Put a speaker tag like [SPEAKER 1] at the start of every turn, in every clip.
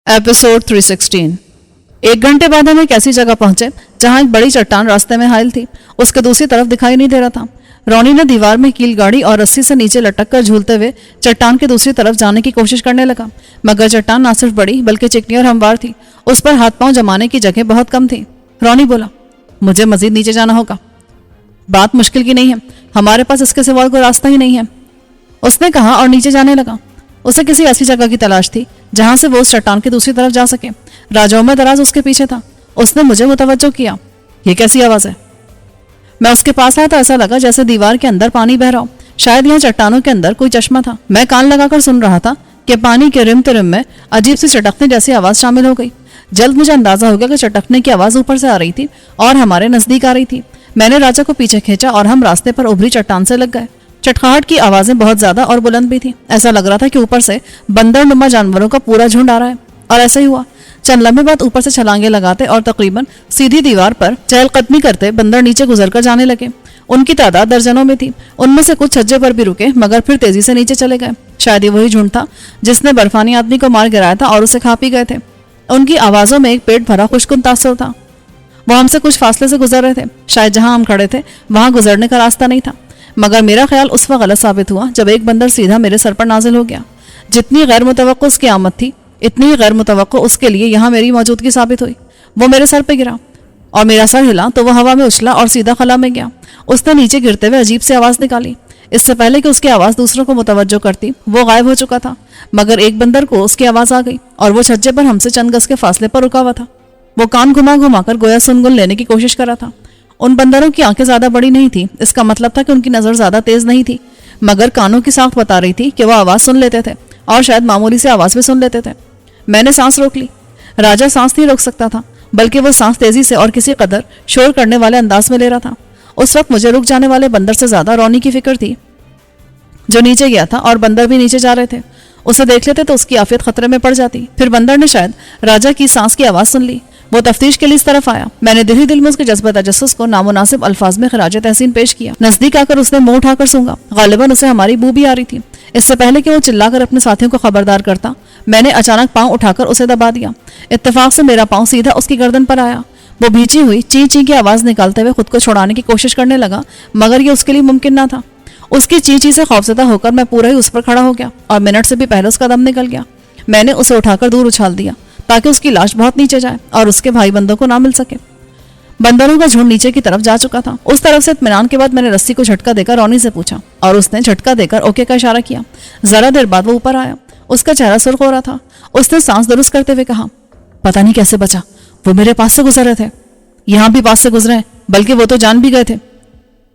[SPEAKER 1] Episode 316। 1 घंटे बाद हम एक ऐसी जगह पहुंचे जहां एक बड़ी चट्टान रास्ते में हायल थी। उसके दूसरी तरफ दिखाई नहीं दे रहा था। रोनी ने दीवार में कील गाड़ी और रस्सी से नीचे लटक कर झूलते हुए चट्टान के दूसरी तरफ जाने की कोशिश करने लगा, मगर चट्टान न सिर्फ बड़ी बल्कि चिकनी और हमवार थी। उस पर हाथ पांव जमाने की जगह बहुत कम थी। रोनी बोला, मुझे मजीद नीचे जाना होगा। बात मुश्किल की नहीं है, हमारे पास इसके सिवा कोई रास्ता ही नहीं है, उसने कहा और नीचे जाने लगा। उसे किसी ऐसी जगह की तलाश थी जहां से वो उस चट्टान की दूसरी तरफ जा सके। राजाओं में दराज उसके पीछे था। उसने मुझे मुतवज्जो किया। ये कैसी आवाज है? मैं उसके पास आया तो ऐसा लगा जैसे दीवार के अंदर पानी बह रहा हो। शायद यहाँ चट्टानों के अंदर कोई चश्मा था। मैं कान लगाकर सुन रहा था कि पानी के रिम तिरिम में अजीब सी चटकने जैसी आवाज शामिल हो गई। जल्द मुझे अंदाजा हो गया कि चटकने की आवाज ऊपर से आ रही थी और हमारे नजदीक आ रही थी। मैंने राजा को पीछे खींचा और हम रास्ते पर उभरी चट्टान से लग गए। चटखाहट की आवाजें बहुत ज्यादा और बुलंद भी थी। ऐसा लग रहा था कि ऊपर से बंदरनुमा जानवरों का पूरा झुंड आ रहा है। और ऐसा ही हुआ। चंद लम्हे बाद ऊपर से छलांगे लगाते और तकरीबन सीधी दीवार पर चहलकदमी करते बंदर नीचे गुजरकर जाने लगे। उनकी तादाद दर्जनों में थी। उनमें से कुछ छज्जे पर भी रुके, मगर फिर तेजी से नीचे चले गए। शायद ये वही झुंड था जिसने बर्फानी आदमी को मार गिराया था और उसे खा पी गए थे। उनकी आवाजों में एक पेट भरा खुशकुन तासुर था। वो हमसे कुछ फासले से गुजर रहे थे। शायद जहां हम खड़े थे वहां गुजरने का रास्ता नहीं था, मगर मेरा ख्याल उस वक्त गलत साबित हुआ जब एक बंदर सीधा मेरे सर पर नाजिल हो गया। जितनी गैर मुतवक्को उसकी आमद थी, इतनी ही गैर मुतवक्को उसके लिए यहाँ मेरी मौजूदगी साबित हुई। वो मेरे सर पे गिरा और मेरा सर हिला तो वो हवा में उछला और सीधा खला में गया। उसने नीचे गिरते हुए अजीब सी आवाज निकाली। इससे पहले कि उसकी आवाज दूसरों को मुतवज्जो करती, वो गायब हो चुका था। मगर एक बंदर को उसकी आवाज आ गई और वो छज्जे पर हमसे चंद गज के फासले पर रुका हुआ था। वो कान घुमा घुमा कर गोया सुनगुन लेने की कोशिश कर रहा था। उन बंदरों की आंखें ज्यादा बड़ी नहीं थी। इसका मतलब था कि उनकी नजर ज्यादा तेज नहीं थी, मगर कानों की साख बता रही थी कि वो आवाज सुन लेते थे और शायद मामूली से आवाज भी सुन लेते थे। मैंने सांस रोक ली। राजा सांस नहीं रोक सकता था, बल्कि वो सांस तेजी से और किसी कदर शोर करने वाले अंदाज में ले रहा था। उस वक्त मुझे रुक जाने वाले बंदर से ज्यादा रोनी की फिक्र थी, जो नीचे गया था और बंदर भी नीचे जा रहे थे। उसे देख लेते तो उसकी आफियत खतरे में पड़ जाती। फिर बंदर ने शायद राजा की सांस की आवाज सुन ली। वो तफ्तीश के लिए इस तरफ आया। मैंने दिल ही दिल में उसके जज्बा तजस्सुस को नामुनासिब अल्फाज में खराज तहसीन पेश किया। नजदीक आकर उसने मुंह उठाकर सूंघा। गालिबन उसे हमारी बू भी आ रही थी। इससे पहले कि वो चिल्लाकर अपने साथियों को खबरदार करता, मैंने अचानक पांव उठाकर उसे दबा दिया। इत्तेफाक से मेरा पांव सीधा उसकी गर्दन पर आया। वो भींची हुई ची ची की आवाज निकालते हुए खुद को छुड़ाने की कोशिश करने लगा, मगर ये उसके लिए मुमकिन न था। उसकी ची ची से खौफजदा होकर मैं पूरा ही उस पर खड़ा हो गया और मिनट से भी पहले उसका दम निकल गया। मैंने उसे उठाकर दूर उछाल दिया ताकि उसकी लाश बहुत नीचे जाए और उसके भाई बंदों को ना मिल सके। बंदरों का झुंड नीचे की तरफ जा चुका था। उस तरफ से इत्मीनान के बाद मैंने रस्सी को झटका देकर रोनी से पूछा और उसने झटका देकर ओके का इशारा किया। जरा देर बाद वो ऊपर आया। उसका चेहरा सुर्ख हो रहा था। उसने सांस दुरुस्त करते हुए कहा, पता नहीं कैसे बचा, वो मेरे पास से गुजर रहे थे। यहाँ भी पास से गुजरे हैं, बल्कि वो तो जान भी गए थे।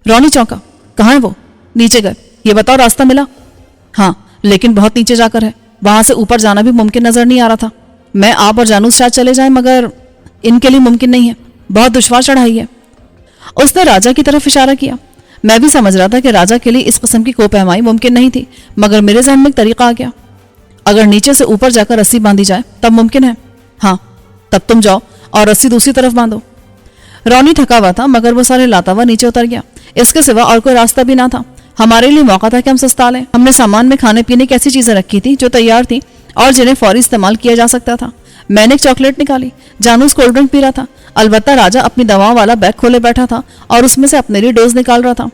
[SPEAKER 1] रोनी चौंका। कहाँ है वो? नीचे गए। ये बताओ, रास्ता मिला? हाँ, लेकिन बहुत नीचे जाकर है। वहां से ऊपर जाना भी मुमकिन नजर नहीं आ रहा था। मैं आप और जानूस शायद चले जाएं, मगर इनके लिए मुमकिन नहीं है। बहुत दुश्वार चढ़ाई है। उसने राजा की तरफ इशारा किया। मैं भी समझ रहा था कि राजा के लिए इस किस्म की कोपहमाई मुमकिन नहीं थी, मगर मेरे जहन में एक तरीका आ गया। अगर नीचे से ऊपर जाकर रस्सी बांधी जाए तब मुमकिन है। हाँ, तब तुम जाओ और रस्सी दूसरी तरफ बांधो। रोनी थका हुआ था, मगर वो सारे लाता हुआ नीचे उतर गया। इसके सिवा और कोई रास्ता भी ना था। हमारे लिए मौका था कि हम सस्ता लें। हमने सामान में खाने पीने की ऐसी चीजें रखी थी जो तैयार थी और जिन्हें फौरी इस्तेमाल किया जा सकता था। मैंने एक चॉकलेट निकाली। जानूस कोल्ड ड्रिंक पी रहा था। अलबत्ता राजा अपनी दवाओं वाला बैग खोले बैठा था और उसमें से अपने लिए डोज निकाल रहा था।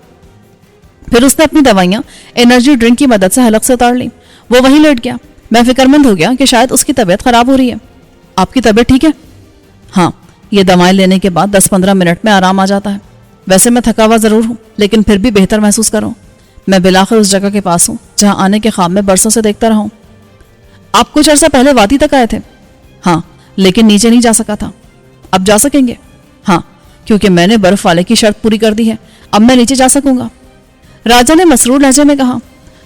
[SPEAKER 1] फिर उसने अपनी दवाइयां एनर्जी ड्रिंक की मदद से हलक से उतार ली। वो वहीं लेट गया। मैं फिक्रमंद हो गया कि शायद उसकी तबीयत खराब हो रही है। आपकी तबीयत ठीक है? हाँ, ये दवाएं लेने के बाद 10-15 मिनट में आराम आ जाता है। वैसे मैं थका हुआ जरूर हूँ, लेकिन फिर भी बेहतर महसूस करूँ। मैं बिलाखिर उस जगह के पास हूँ जहाँ आने के ख्वाब में बरसों से देखता रहा हूँ। आप कुछ अर्सा पहले वादी तक आए थे? हाँ, लेकिन नीचे नहीं जा सका था। अब जा सकेंगे? हाँ, क्योंकि मैंने बर्फ वाले की शर्त पूरी कर दी है। अब मैं नीचे जा सकूंगा। राजा ने मसरूर लहजे में कहा,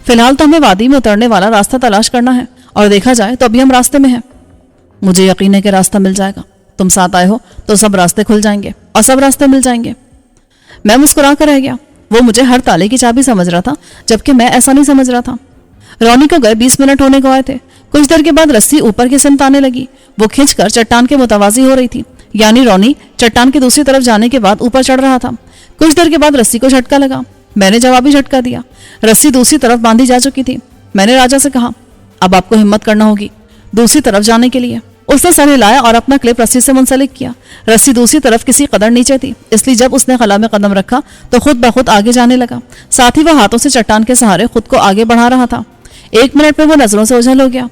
[SPEAKER 1] फिलहाल तो हमें वादी में उतरने वाला रास्ता तलाश करना है, और देखा जाए तो अभी हम रास्ते में हैं। मुझे यकीन है कि रास्ता मिल जाएगा। तुम साथ आए हो तो सब रास्ते खुल जाएंगे और सब रास्ते मिल जाएंगे। मैं मुस्कुरा कर रह गया। वो मुझे हर ताले की चाबी समझ रहा था, जबकि मैं ऐसा नहीं समझ रहा था। रोनी को गए 20 मिनट होने को आए थे। कुछ देर के बाद रस्सी ऊपर की सिमत आने लगी। वो खींचकर चट्टान के मुतवाजी हो रही थी, यानी रोनी चट्टान की दूसरी तरफ जाने के बाद ऊपर चढ़ रहा था। कुछ देर के बाद रस्सी को झटका लगा। मैंने जवाबी झटका दिया। रस्सी दूसरी तरफ बांधी जा चुकी थी। मैंने राजा से कहा, अब आपको हिम्मत करना होगी दूसरी तरफ जाने के लिए। उसने सर हिलाया और अपना क्लिप रस्सी से मुंसलिक किया। रस्सी दूसरी तरफ किसी कदर नीचे थी, इसलिए जब उसने खला में कदम रखा तो खुद ब खुद आगे जाने लगा। साथ ही वह हाथों से चट्टान के सहारे खुद को आगे बढ़ा रहा था। 1 मिनट में वो नजरों से ओझल हो गया।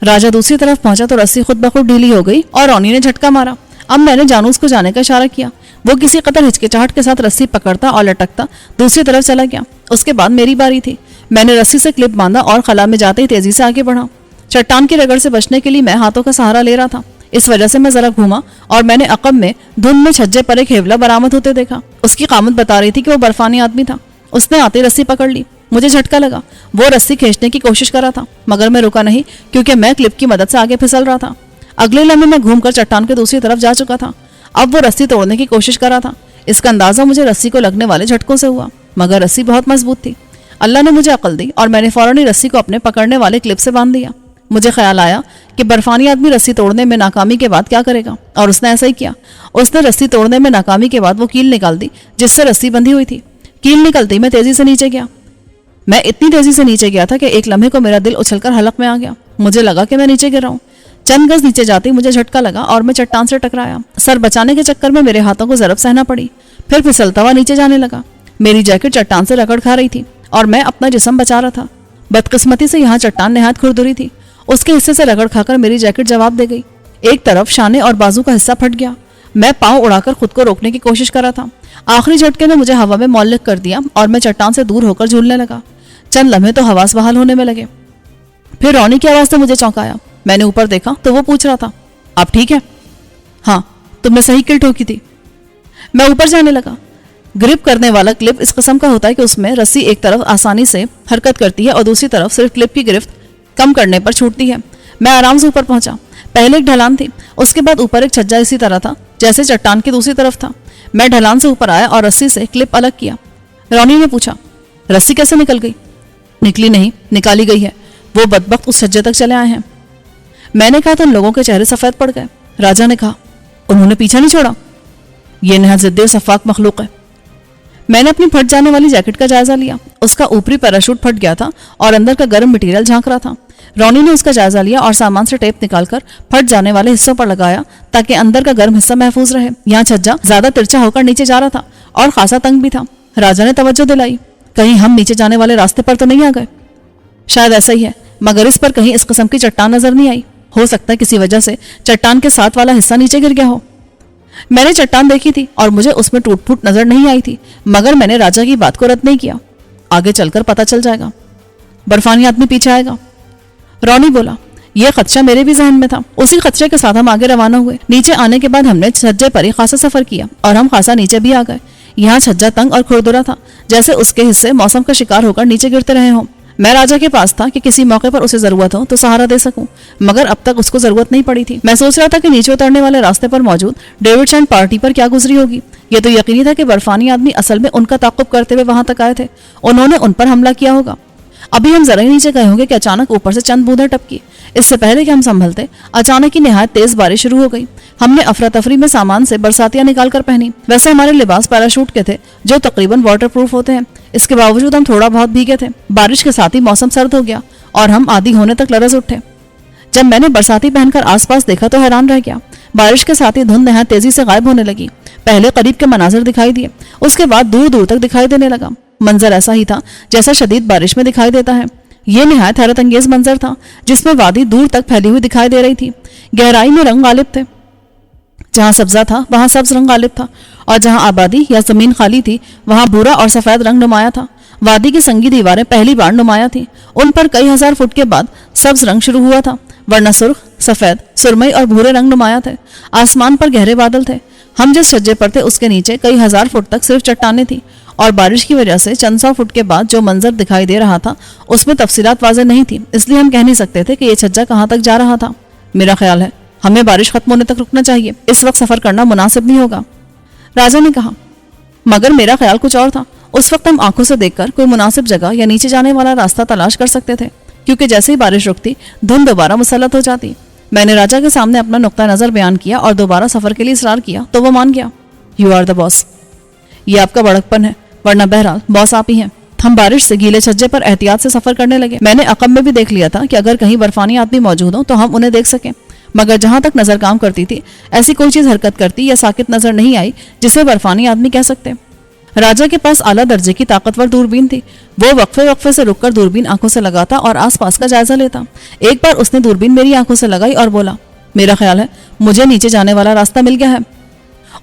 [SPEAKER 1] राजा दूसरी तरफ पहुंचा तो रस्सी खुद ब खुद ढीली हो गई और रॉनी ने झटका मारा। अब मैंने जानू उसको जाने का इशारा किया। वो किसी कदर हिचकिचाहट के साथ रस्सी पकड़ता और लटकता दूसरी तरफ चला गया। उसके बाद मेरी बारी थी। मैंने रस्सी से क्लिप बांधा और खला में जाते ही तेजी से आगे बढ़ा। चट्टान की रगड़ से बचने के लिए मैं हाथों का सहारा ले रहा था। इस वजह से मैं जरा घूमा और मैंने अकब में धुंध में छज्जे पर एक हेवला बरामद होते देखा। उसकी कामत बता रही थी कि वो बर्फानी आदमी था। उसने आते रस्सी पकड़ ली। मुझे झटका लगा। वो रस्सी खींचने की कोशिश कर रहा था, मगर मैं रुका नहीं क्योंकि मैं क्लिप की मदद से आगे फिसल रहा था। अगले लम्हे में घूमकर चट्टान के दूसरी तरफ जा चुका था। अब वो रस्सी तोड़ने की कोशिश कर रहा था। इसका अंदाजा मुझे रस्सी को लगने वाले झटकों से हुआ, मगर रस्सी बहुत मजबूत थी। अल्लाह ने मुझे अकल दी और मैंने फौरन ही रस्सी को अपने पकड़ने वाले क्लिप से बांध दिया। मुझे ख्याल आया कि बर्फानी आदमी रस्सी तोड़ने में नाकामी के बाद क्या करेगा, और उसने ऐसा ही किया। उसने रस्सी तोड़ने में नाकामी के बाद वो कील निकाल दी जिससे रस्सी बंधी हुई थी। कील निकलती मैं तेजी से नीचे गया। मैं इतनी तेजी से नीचे गया था कि एक लम्हे को मेरा दिल उछलकर हलक में आ गया। मुझे लगा कि मैं नीचे गिर रहा हूँ। चंद गज नीचे जाते ही मुझे झटका लगा और मैं चट्टान से टकराया। सर बचाने के चक्कर में मेरे हाथों को जरब सहना पड़ी। फिर फिसलता हुआ नीचे जाने लगा। मेरी जैकेट चट्टान से रगड़ खा रही थी और मैं अपना जिस्म बचा रहा था। बदकिस्मती से यहाँ चट्टान नहायत खुरदुरी थी। उसके हिस्से से रगड़ खाकर मेरी जैकेट जवाब दे गई। एक तरफ शाने और बाजू का हिस्सा फट गया। मैं पांव उड़ाकर खुद को रोकने की कोशिश कर रहा था। आखिरी झटके ने मुझे हवा में मौलिक कर दिया और मैं चट्टान से दूर होकर झूलने लगा। चंद लम्हे तो हवास बहाल होने में लगे। फिर रॉनी की आवाज ने मुझे चौंकाया। मैंने ऊपर देखा तो वो पूछ रहा था, आप ठीक है? हाँ, तुमने सही किल ठोकी थी। मैं ऊपर जाने लगा। ग्रिप करने वाला क्लिप इस किस्म का होता है कि उसमें रस्सी एक तरफ आसानी से हरकत करती है और दूसरी तरफ सिर्फ क्लिप की गिरफ्त कम करने पर छूटती है। मैं आराम से ऊपर पहुंचा। पहले एक ढलान थी, उसके बाद ऊपर एक छज्जा इसी तरह था जैसे चट्टान की दूसरी तरफ था। मैं ढलान से ऊपर आया और रस्सी से क्लिप अलग किया। रॉनी ने पूछा, रस्सी कैसे निकल गई? निकली नहीं, निकाली गई है। वो बदबख्त उस छज्जे तक चले आए हैं। मैंने कहा तो उन लोगों के चेहरे सफेद पड़ गए। राजा ने कहा, उन्होंने पीछा नहीं छोड़ा? ये नहायत जिद्दी और सफाक मखलूक है। मैंने अपनी फट जाने वाली जैकेट का जायजा लिया। उसका ऊपरी पैराशूट फट गया था और अंदर का गर्म मटेरियल झांक रहा था। रॉनी ने उसका जायजा लिया और सामान से टेप निकालकर फट जाने वाले हिस्सों पर लगाया ताकि अंदर का गर्म हिस्सा महफूज रहे। यहाँ छज्जा ज्यादा तिरछा होकर नीचे जा रहा था और खासा तंग भी था। राजा ने तवज्जो दिलाई, कहीं हम नीचे जाने वाले रास्ते पर तो नहीं आ गए? शायद ऐसा ही है, मगर इस पर कहीं इस किस्म की चट्टान नजर नहीं आई। हो सकता है किसी वजह से चट्टान के साथ वाला हिस्सा नीचे गिर गया हो। मैंने चट्टान देखी थी और मुझे उसमें टूट फूट नजर नहीं आई थी, मगर मैंने राजा की बात को रद्द नहीं किया। आगे चलकर पता चल जाएगा। बर्फानी आदमी पीछे आएगा। रॉनी बोला, यह खदशा मेरे भी जहन में था। उसी खदशे के साथ हम आगे रवाना हुए। नीचे आने के बाद हमने छज्जे पर ही खासा सफर किया और हम खासा नीचे भी आ गए। यहाँ छज्जा तंग और खुरदुरा था, जैसे उसके हिस्से मौसम का शिकार होकर नीचे गिरते रहे हों। मैं राजा के पास था कि किसी मौके पर उसे जरूरत हो तो सहारा दे सकूं, मगर अब तक उसको जरूरत नहीं पड़ी थी। मैं सोच रहा था कि नीचे उतरने वाले रास्ते पर मौजूद डेविडसन पार्टी पर क्या गुजरी होगी। यह तो यकीनी था कि बर्फानी आदमी असल में उनका ताक़ुब करते हुए वहां तक आए थे। उन्होंने उन पर हमला किया होगा। अभी हम जरा ही नीचे गए होंगे कि अचानक ऊपर से चंद बूंदें टपकी। इससे पहले कि हम संभलते, अचानक ही निहायत तेज बारिश शुरू हो गई। हमने अफरा तफरी में सामान से बरसातियां निकाल कर पहनी। वैसे हमारे लिबास पैराशूट के थे जो तकरीबन वाटर प्रूफ होते हैं। इसके बावजूद हम थोड़ा बहुत भीगे थे। बारिश के साथ ही मौसम सर्द हो गया और हम आधी होने तक लरज उठे। जब मैंने बरसाती पहनकर आसपास देखा तो हैरान रह गया। बारिश के साथ ही धुंध नहायत तेजी से गायब होने लगी। पहले करीब के मनाजिर दिखाई दिए, उसके बाद दूर दूर तक दिखाई देने लगा। मंजर ऐसा ही था जैसा शदीद बारिश में दिखाई देता है। ये निहायत हैरत अंगेज मंजर था जिसमें वादी दूर तक फैली हुई दिखाई दे रही थी। गहराई में रंग गालिब थे। जहां सब्जा था वहां सब्ज रंग गालिब था और जहां आबादी या जमीन खाली थी वहां भूरा और सफेद रंग नुमाया था। वादी की संगी दीवारें पहली बार नुमाया थी। उन पर कई हजार फुट के बाद सब्ज रंग शुरू हुआ था, वरना सुर्ख, सफेद, सुरमई और भूरे रंग नुमाया थे। आसमान पर गहरे बादल थे। हम जिस छज्जे पर थे उसके नीचे कई हजार फुट तक सिर्फ चट्टानें थी और बारिश की वजह से चंद सौ फुट के बाद जो मंजर दिखाई दे रहा था उसमें तफसीलात वाज़ेह नहीं थी, इसलिए हम कह नहीं सकते थे कि यह छज्जा कहाँ तक जा रहा था। मेरा ख्याल है हमें बारिश खत्म होने तक रुकना चाहिए। इस वक्त सफर करना मुनासिब नहीं होगा, राजा ने कहा। मगर मेरा ख्याल कुछ और था। उस वक्त हम आंखों से देखकर कोई मुनासिब जगह या नीचे जाने वाला रास्ता तलाश कर सकते थे, क्योंकि जैसे ही बारिश रुकती धुंध दोबारा मुसल्लत हो जाती। मैंने राजा के सामने अपना नुक्ता नजर बयान किया और दोबारा सफर के लिए इसरार किया तो वो मान गया। You are the boss. ये आपका बड़कपन है, वरना बहरहाल बॉस आप ही हैं। हम बारिश से गीले छज्जे पर एहतियात से सफर करने लगे। मैंने अकब में भी देख लिया था कि अगर कहीं बर्फानी आदमी मौजूद हो तो हम उन्हें देख सकें। मगर जहां तक नजर काम करती थी ऐसी कोई चीज हरकत करती या साकित नजर नहीं आई जिसे बर्फानी आदमी कह सकते। राजा के पास आला दर्जे की ताकतवर दूरबीन थी। वो वक्फे वक्फे से रुककर दूरबीन आंखों से लगाता और आसपास का जायजा लेता। एक बार उसने दूरबीन मेरी आंखों से लगाई और बोला, मेरा ख्याल है मुझे नीचे जाने वाला रास्ता मिल गया है।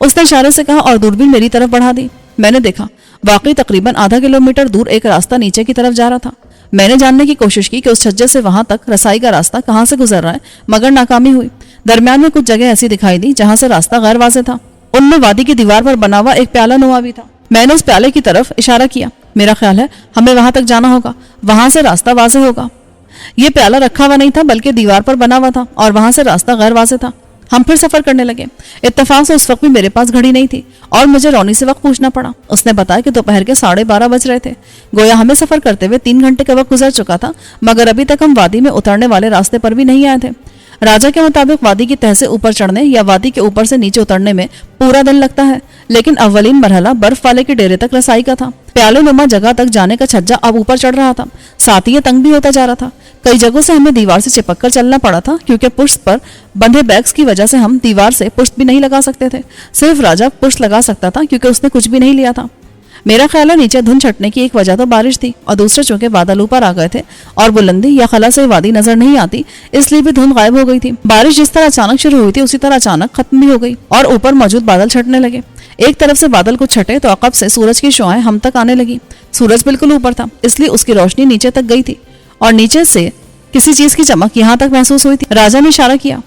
[SPEAKER 1] उसने इशारे से कहा और दूरबीन मेरी तरफ बढ़ा दी। मैंने देखा, वाकई तकरीबन आधा किलोमीटर दूर एक रास्ता नीचे की तरफ जा रहा था। मैंने जानने की कोशिश की कि उस छज्जे से वहां तक रसाई का रास्ता कहां से गुजर रहा है, मगर नाकामी हुई। दरमियान में कुछ जगह ऐसी दिखाई दी जहां से रास्ता गैर वाज़ेह था। उनमें वादी की दीवार पर बना हुआ एक प्याला नुमा भी था। मैंने उस प्याले की तरफ इशारा किया। मेरा ख्याल है हमें वहां तक जाना होगा, वहां से रास्ता वाज़ेह होगा। ये प्याला रखा हुआ नहीं था बल्कि दीवार पर बना हुआ था और वहां से रास्ता गैर वाज़ेह था। हम फिर सफर करने लगे। इत्तेफाक से उस वक्त भी मेरे पास घड़ी नहीं थी और मुझे रौनी से वक्त पूछना पड़ा। उसने बताया कि दोपहर के 12:30 बज रहे थे। गोया हमें सफर करते हुए 3 घंटे का वक्त गुजर चुका था, मगर अभी तक हम वादी में उतरने वाले रास्ते पर भी नहीं आए थे। राजा के मुताबिक वादी की तह से ऊपर चढ़ने या वादी के ऊपर से नीचे उतरने में पूरा दिन लगता है, लेकिन अव्वलीन मरहला बर्फ वाले के डेरे तक रसाई का था। प्याले नुमा जगह तक जाने का छज्जा अब ऊपर चढ़ रहा था, साथ ही ये तंग भी होता जा रहा था। कई जगहों से हमें दीवार से चिपक कर चलना पड़ा था, क्योंकि पुष्ट पर बंधे बैग्स की वजह से हम दीवार से पुष्ट भी नहीं लगा सकते थे। सिर्फ राजा पुष्ट लगा सकता था, क्योंकि उसने कुछ भी नहीं लिया था। मेरा ख्याल है नीचे धुंध छटने की एक वजह तो बारिश थी, और दूसरे चूंकि बादल ऊपर आ गए थे और बुलंदी या खला से वादी नजर नहीं आती, इसलिए भी धुंध गायब हो गई थी। बारिश जिस तरह अचानक शुरू हुई थी उसी तरह अचानक खत्म भी हो गई और ऊपर मौजूद बादल छटने लगे। एक तरफ से बादल कुछ छटे तो अकब से सूरज की शुआएं हम तक आने लगी। सूरज बिल्कुल ऊपर था, इसलिए उसकी रोशनी नीचे तक गई थी और नीचे से किसी चीज की चमक यहाँ तक महसूस हुई थी। राजा ने इशारा किया,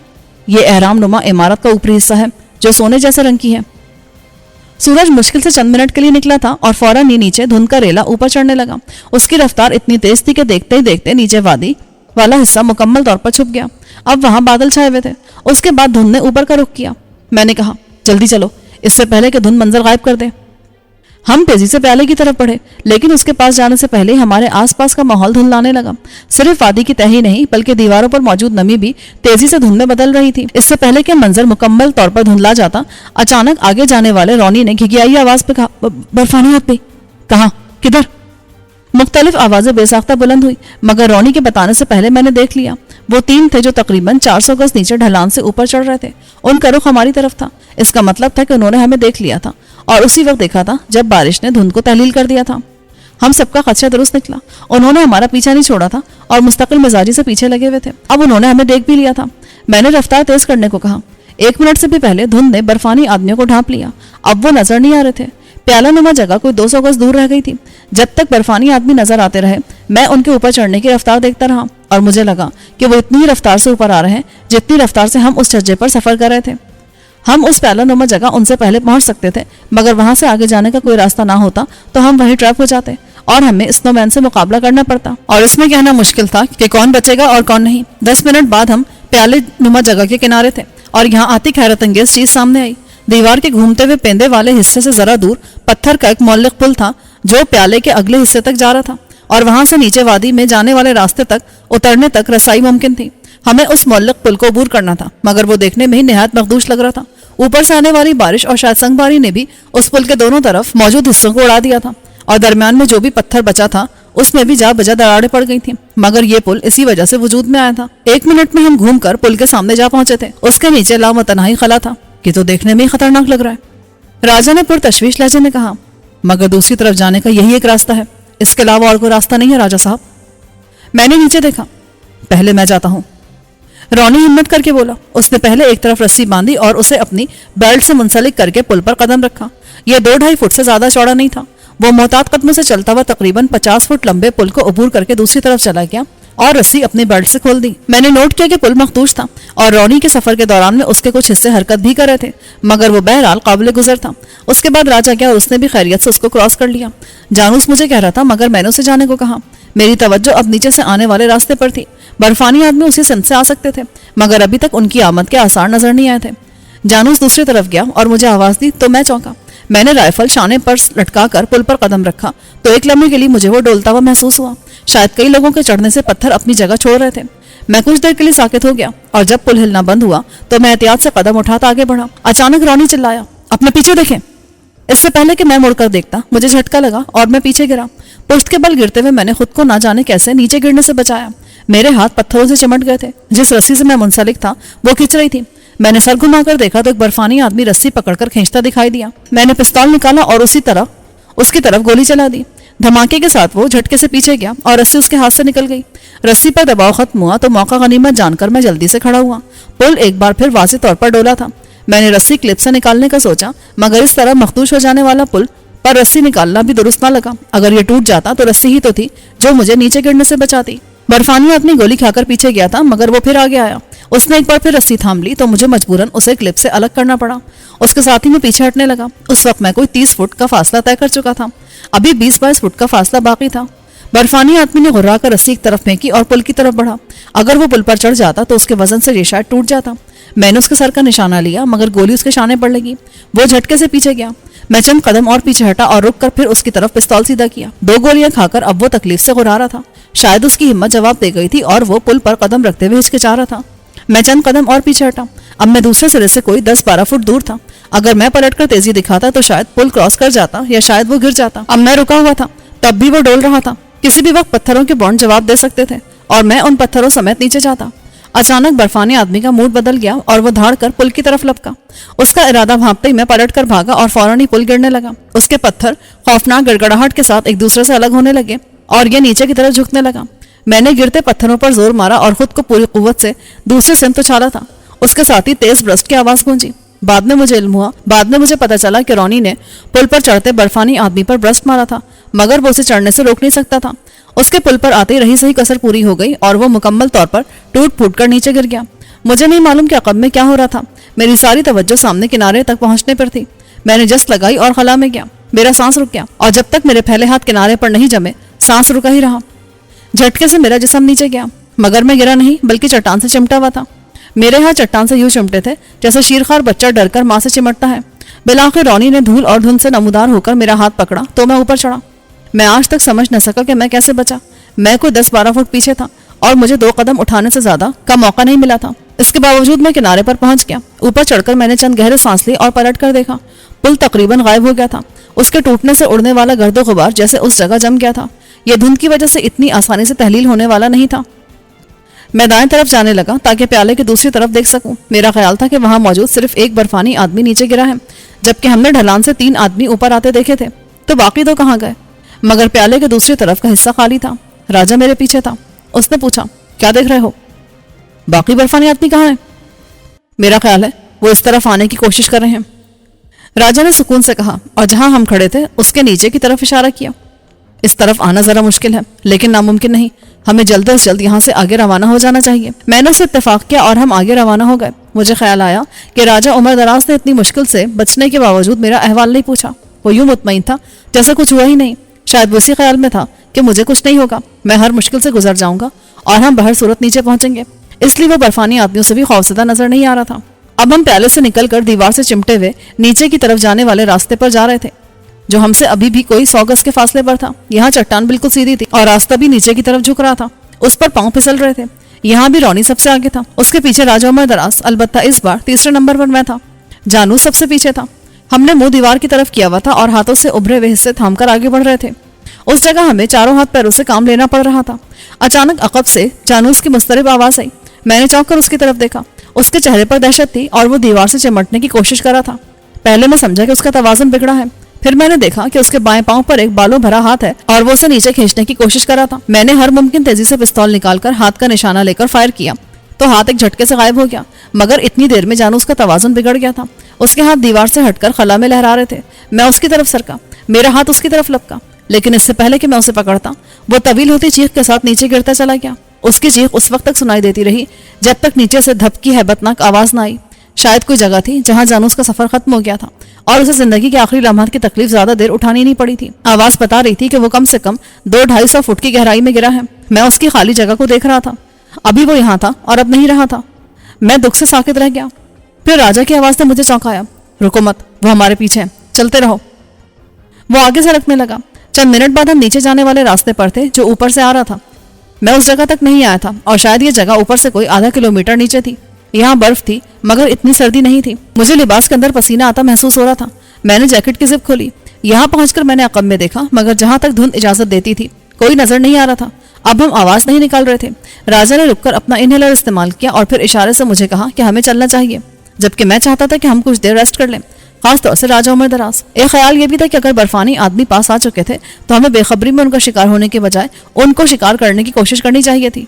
[SPEAKER 1] ये एहराम नुमा इमारत का ऊपरी हिस्सा है जो सोने जैसे रंग की है। सूरज मुश्किल से चंद मिनट के लिए निकला था और फौरन ही नीचे धुंध का रेला ऊपर चढ़ने लगा। उसकी रफ्तार इतनी तेज थी कि देखते ही देखते नीचे वादी वाला हिस्सा मुकम्मल तौर पर छुप गया। अब वहां बादल छाए हुए थे। उसके बाद धुंध ने ऊपर का रुख किया। मैंने कहा, जल्दी चलो, इससे पहले कि धुंध मंजर गायब कर दे। हम तेजी से प्याले की तरफ बढ़े, लेकिन उसके पास जाने से पहले हमारे आसपास का माहौल धुंधलाने लगा। सिर्फ वादी की तह ही नहीं बल्कि दीवारों पर मौजूद नमी भी तेजी से धुंध में बदल रही थी। इससे पहले कि मंजर मुकम्मल तौर पर धुंधला जाता, अचानक आगे जाने वाले रौनी ने घिघियाई आवाज पे कहा, बर्फानी हाथ पे। कहाँ? किधर? मुख्तलिफ आवाजें बेसाख्ता बुलंद हुई, मगर रौनी के बताने से पहले मैंने देख लिया। वो 3 थे जो तकरीबन 400 गज नीचे ढलान से ऊपर चढ़ रहे थे। उनका रुख हमारी तरफ था। इसका मतलब था कि उन्होंने हमें देख लिया था और उसी वक्त देखा था जब बारिश ने धुंध को तहलील कर दिया था। हम सबका खदशा दुरुस्त निकला। उन्होंने हमारा पीछा नहीं छोड़ा था और मुस्तकिल मिजाजी से पीछे लगे हुए थे। अब उन्होंने हमें देख भी लिया था। मैंने रफ्तार तेज करने को कहा। 1 मिनट से भी पहले धुंध ने बर्फानी आदमियों को ढांप लिया। अब वो नजर नहीं आ रहे थे। प्याला नुमा जगह कोई 200 गज दूर रह गई थी। जब तक बर्फानी आदमी नजर आते रहे, मैं उनके ऊपर चढ़ने की रफ्तार देखता रहा और मुझे लगा कि वो इतनी ही रफ्तार से ऊपर आ रहे हैं जितनी रफ्तार से हम उस छज्जे पर सफर कर रहे थे। हम उस प्याला नुमा जगह उनसे पहले पहुंच सकते थे, मगर वहां से आगे जाने का कोई रास्ता ना होता तो हम वहीं ट्रैप हो जाते और हमें स्नोमैन से मुकाबला करना पड़ता और इसमें कहना मुश्किल था कि कौन बचेगा और कौन नहीं। 10 मिनट बाद हम प्याले नुमा जगह के किनारे थे और यहाँ आती हैरत अंगेज चीज सामने आई। दीवार के घूमते हुए पेंदे वाले हिस्से से जरा दूर पत्थर का एक मौलिक पुल था जो प्याले के अगले हिस्से तक जा रहा था और वहां से नीचे वादी में जाने वाले रास्ते तक उतरने तक रसाई मुमकिन थी। हमें उस मौलिक पुल को अबूर करना था, मगर वो देखने में ही निहायत मखदूश लग रहा था। ऊपर से आने वाली बारिश और शायद संगबारी ने भी उस पुल के दोनों तरफ मौजूद हिस्सों को उड़ा दिया था और दरमियान में जो भी पत्थर बचा था उसमें भी जा बजा दरारें पड़ गई थी, मगर ये पुल इसी वजह से वजूद में आया था। 1 मिनट में हम घूमकर पुल के सामने जा पहुंचे थे। उसके नीचे लामतनाही खला था कि तो देखने में ही खतरनाक लग रहा है। राजा ने पुरतशवीश लहजे में कहा, मगर दूसरी तरफ जाने का यही एक रास्ता है, इसके अलावा और कोई रास्ता नहीं है राजा साहब। मैंने नीचे देखा। पहले मैं जाता हूँ, रौनी हिम्मत करके बोला। उसने पहले एक तरफ रस्सी बांधी और उसे अपनी बेल्ट से मुंसलिक करके पुल पर कदम रखा। यह 2-2.5 फुट से ज्यादा चौड़ा नहीं था। वो मोहतात कदमों से चलता हुआ तकरीबन 50 फुट लंबे पुल को अबूर करके दूसरी तरफ चला गया और रस्सी अपनी बेल्ट से खोल दी। मैंने नोट किया कि पुल मखदूश था और रौनी के सफर के दौरान में उसके कुछ हिस्से हरकत भी कर रहे थे, मगर वो बहरहाल काबिल गुजर था। उसके बाद राजा गया और उसने भी खैरियत से उसको क्रॉस कर लिया। जानूस मुझे कह रहा था, मगर मैंने उसे जाने को कहा। मेरी तवज्जो अब नीचे से आने वाले रास्ते पर थी। बर्फानी आदमी उसी सिमत से आ सकते थे, मगर अभी तक उनकी आमद के आसार नजर नहीं आए थे। जानूस दूसरी तरफ गया और मुझे आवाज दी तो मैं चौंका। मैंने राइफल शाने पर लटका कर पुल पर कदम रखा तो एक लम्हे के लिए मुझे वो डोलता हुआ महसूस हुआ। शायद कई लोगों के चढ़ने से पत्थर अपनी जगह छोड़ रहे थे। मैं कुछ देर के लिए साकित हो गया और जब पुल हिलना बंद हुआ तो मैं एहतियात से कदम उठाता आगे बढ़ा। अचानक रौनी चिल्लाया, अपने पीछे देखें। इससे पहले कि मैं मुड़कर देखता, मुझे झटका लगा और मैं पीछे गिरा। पुश्त के बल गिरते हुए मैंने खुद को ना जाने कैसे नीचे गिरने से बचाया। मेरे हाथ पत्थरों से चिमट गए थे। जिस रस्सी से मैं मुंसलिक था वो खिंच रही थी। मैंने सर घुमाकर देखा तो एक बर्फानी आदमी रस्सी पकड़कर खींचता दिखाई दिया। मैंने पिस्तौल निकाला और उसकी तरफ गोली चला दी। धमाके के साथ वो झटके से पीछे गया और रस्सी उसके हाथ से निकल गई। रस्सी पर दबाव खत्म हुआ तो मौका गनीमत जानकर मैं जल्दी से खड़ा हुआ। पुल एक बार फिर वाज़ेह तौर पर डोला था। मैंने रस्सी क्लिप से निकालने का सोचा, मगर इस तरह मखदूश हो जाने वाला पुल पर रस्सी निकालना भी दुरुस्त ना लगा। अगर ये टूट जाता तो रस्सी ही तो थी जो मुझे नीचे गिरने से बचाती। बर्फानी आदमी गोली खाकर पीछे गया था, मगर वो फिर आगे आया। उसने एक बार फिर रस्सी थाम ली तो मुझे मजबूरन उसे क्लिप से अलग करना पड़ा। उसके साथ ही मैं पीछे हटने लगा। उस वक्त मैं कोई 30 फुट का फासला तय कर चुका था। अभी 20-22 फुट का फासला बाकी था। बर्फानी आदमी ने घुर्रा कर रस्सी एक तरफ फेंकी और पुल की तरफ बढ़ा। अगर वो पुल पर चढ़ जाता तो उसके वजन से ये शायद टूट जाता। मैंने उसके सर का निशाना लिया, मगर गोली उसके शाने पर लगी। वो झटके से पीछे गया। मैं चंद कदम और पीछे हटा और रुक कर फिर उसकी तरफ पिस्तौल सीधा किया। 2 गोलियां खाकर अब वो तकलीफ से घुरा रहा था। शायद उसकी हिम्मत जवाब दे गई थी और वो पुल पर कदम रखते हुए हिचकिचा रहा था। मैं चंद कदम और पीछे हटा। अब मैं दूसरे सिरे से कोई 10-12 फुट दूर था। अगर मैं पलटकर तेजी दिखाता तो शायद पुल क्रॉस कर जाता या शायद वो गिर जाता। अब मैं रुका हुआ था, तब भी वो डोल रहा था। किसी भी वक्त पत्थरों के बॉन्ड जवाब दे सकते थे और मैं उन पत्थरों समेत नीचे जाता। अचानक बर्फानी आदमी का मूड बदल गया और वो धाड़ कर पुल की तरफ लपका। उसका इरादा भांपते ही मैं पलट कर भागा और फौरन ही पुल गिरने लगा। उसके पत्थर खौफनाक गड़गड़ाहट के साथ एक दूसरे से अलग होने लगे और ये नीचे की तरफ झुकने लगा। मैंने गिरते पत्थरों पर जोर मारा और खुद को पूरी कुव्वत से दूसरे सिमत उछाला था। उसके साथ ही तेज ब्रस्ट की आवाज गूंजी। बाद में मुझे पता चला कि रोनी ने पुल पर चढ़ते बर्फानी आदमी पर ब्रस्ट मारा था, मगर वो उसे चढ़ने से रोक नहीं सकता था। उसके पुल पर आते ही रही सही कसर पूरी हो गई और वो मुकम्मल तौर पर टूट फूट कर नीचे गिर गया। मुझे नहीं मालूम कि अक़ब में क्या हो रहा था। मेरी सारी तवज्जो सामने किनारे तक पहुंचने पर थी। मैंने जस्ट लगाई और खला में गया। मेरा सांस रुक गया और जब तक मेरे फैले हाथ किनारे पर नहीं जमे सांस रुका ही रहा। झटके से मेरा जिस्म नीचे गया, मगर मैं गिरा नहीं बल्कि चट्टान से चिमटा हुआ था। मेरे हाथ चट्टान से यूं चिमटे थे जैसे शीरखार बच्चा डरकर माँ से चिमटता है। बिलाखिर रोनी ने धूल और धुंध से नमूदार होकर मेरा हाथ पकड़ा तो मैं ऊपर चढ़ा। मैं आज तक समझ न सका कि मैं कैसे बचा। मैं कोई 10-12 फुट पीछे था और मुझे 2 कदम उठाने से ज्यादा का मौका नहीं मिला था। इसके बावजूद मैं किनारे पर पहुंच गया। ऊपर चढ़कर मैंने चंद गहरे सांस लिए और पलट कर देखा। पुल तकरीबन गायब हो गया था। उसके टूटने से उड़ने वाला गर्दो गुबार जैसे उस जगह जम गया था। यह धुंध की वजह से इतनी आसानी से तहलील होने वाला नहीं था। मैं दाएं तरफ जाने लगा ताकि प्याले की दूसरी तरफ देख सकूं। मेरा ख्याल था कि वहां मौजूद सिर्फ एक बर्फानी आदमी नीचे गिरा है, जबकि हमने ढलान से 3 आदमी ऊपर आते देखे थे। तो बाकी 2 कहाँ गए? मगर प्याले के दूसरी तरफ का हिस्सा खाली था। राजा मेरे पीछे था। उसने पूछा, क्या देख रहे हो? बाकी बर्फानी आदमी कहाँ है? मेरा ख्याल है वो इस तरफ आने की कोशिश कर रहे हैं, राजा ने सुकून से कहा और जहां हम खड़े थे उसके नीचे की तरफ इशारा किया। इस तरफ आना जरा मुश्किल है, लेकिन नामुमकिन नहीं। हमें जल्द से जल्द यहाँ से आगे रवाना हो जाना चाहिए। मैंने उससे इत्तेफाक किया और हम आगे रवाना हो गए। मुझे ख्याल आया कि राजा उमर दराज ने इतनी मुश्किल से बचने के बावजूद मेरा अहवाल नहीं पूछा। वो यूं मुतमईन था जैसा कुछ हुआ ही नहीं। शायद वो इसी ख्याल में था कि मुझे कुछ नहीं होगा, मैं हर मुश्किल से गुजर जाऊंगा और हम बहर सूरत नीचे पहुंचेंगे। इसलिए वो बर्फानी आदमियों से भी खौफजदा नजर नहीं आ रहा था। अब हम प्याले से निकलकर दीवार से चिमटे हुए नीचे की तरफ जाने वाले रास्ते पर जा रहे थे, जो हमसे अभी भी कोई 100 गज के फासले पर था। यहाँ चट्टान बिल्कुल सीधी थी और रास्ता भी नीचे की तरफ झुक रहा था। उस पर पांव फिसल रहे थे। यहाँ भी रोनी सबसे आगे था, उसके पीछे राजा उमर दराज, अलबत्ता इस बार तीसरे नंबर पर मैं था। जानू सबसे पीछे था। हमने मुंह दीवार की तरफ किया हुआ था और हाथों से उभरे हुए हिस्से थामकर आगे बढ़ रहे थे। उस जगह हमें चारों हाथ पैरों से काम लेना पड़ रहा था। अचानक अकब से जानूस की मुस्तरिब आवाज आई। मैंने चौंक कर उसकी तरफ देखा। उसके चेहरे पर दहशत थी और वो दीवार से चिमटने की कोशिश कर रहा था। पहले मैं समझा कि उसका तवाज़ुन बिगड़ा है, फिर मैंने देखा कि उसके बाएं पांव पर एक बालों भरा हाथ है और वो उसे नीचे खींचने की कोशिश कर रहा था। मैंने हर मुमकिन तेजी से पिस्तौल निकालकर हाथ का निशाना लेकर फायर किया तो हाथ एक झटके से गायब हो गया, मगर इतनी देर में जानू उसका तवाज़ुन बिगड़ गया था। उसके हाथ दीवार से हटकर खला में लहरा रहे थे। मैं उसकी तरफ सरका, मेरा हाथ उसकी तरफ लपका, लेकिन इससे पहले कि मैं उसे पकड़ता वो तवील होती चीख के साथ नीचे गिरता चला गया। उसकी चीख उस वक्त तक सुनाई देती रही जब तक नीचे से धपकी हैबतनाक आवाज ना आई। शायद कोई जगह थी जहां जानूस का सफर खत्म हो गया था और उसे जिंदगी के आखिरी लम्हात की तकलीफ ज्यादा देर उठानी नहीं पड़ी थी। आवाज बता रही थी कि वो कम से कम 200-250 फुट की गहराई में गिरा है। मैं उसकी खाली जगह को देख रहा था। अभी वो यहाँ था और अब नहीं रहा था। मैं दुख से साकित रह गया। फिर राजा की आवाज ने मुझे चौंकाया। रुको मत, वो हमारे पीछे है, चलते रहो। वो आगे सरकने लगा। चंद मिनट बाद हम नीचे जाने वाले रास्ते पर थे जो ऊपर से आ रहा था। मैं उस जगह तक नहीं आया था और शायद ये जगह ऊपर से कोई आधा किलोमीटर नीचे थी। यहाँ बर्फ थी मगर इतनी सर्दी नहीं थी। मुझे लिबास के अंदर पसीना आता महसूस हो रहा था। मैंने जैकेट की जिप खोली। यहाँ पहुंचकर मैंने अकब में देखा, मगर जहां तक धुंध इजाजत देती थी कोई नजर नहीं आ रहा था। اب ہم آواز نہیں نکال رہے تھے۔ راجا نے رک کر اپنا انہیلر استعمال کیا اور پھر اشارے سے مجھے کہا کہ ہمیں چلنا چاہیے، جبکہ میں چاہتا تھا کہ ہم کچھ دیر ریسٹ کر لیں، خاص طور سے راجا عمر دراز۔ ایک خیال یہ بھی تھا کہ اگر برفانی آدمی پاس آ چکے تھے تو ہمیں بے خبری میں ان کا شکار ہونے کے بجائے ان کو شکار کرنے کی کوشش کرنی چاہیے تھی۔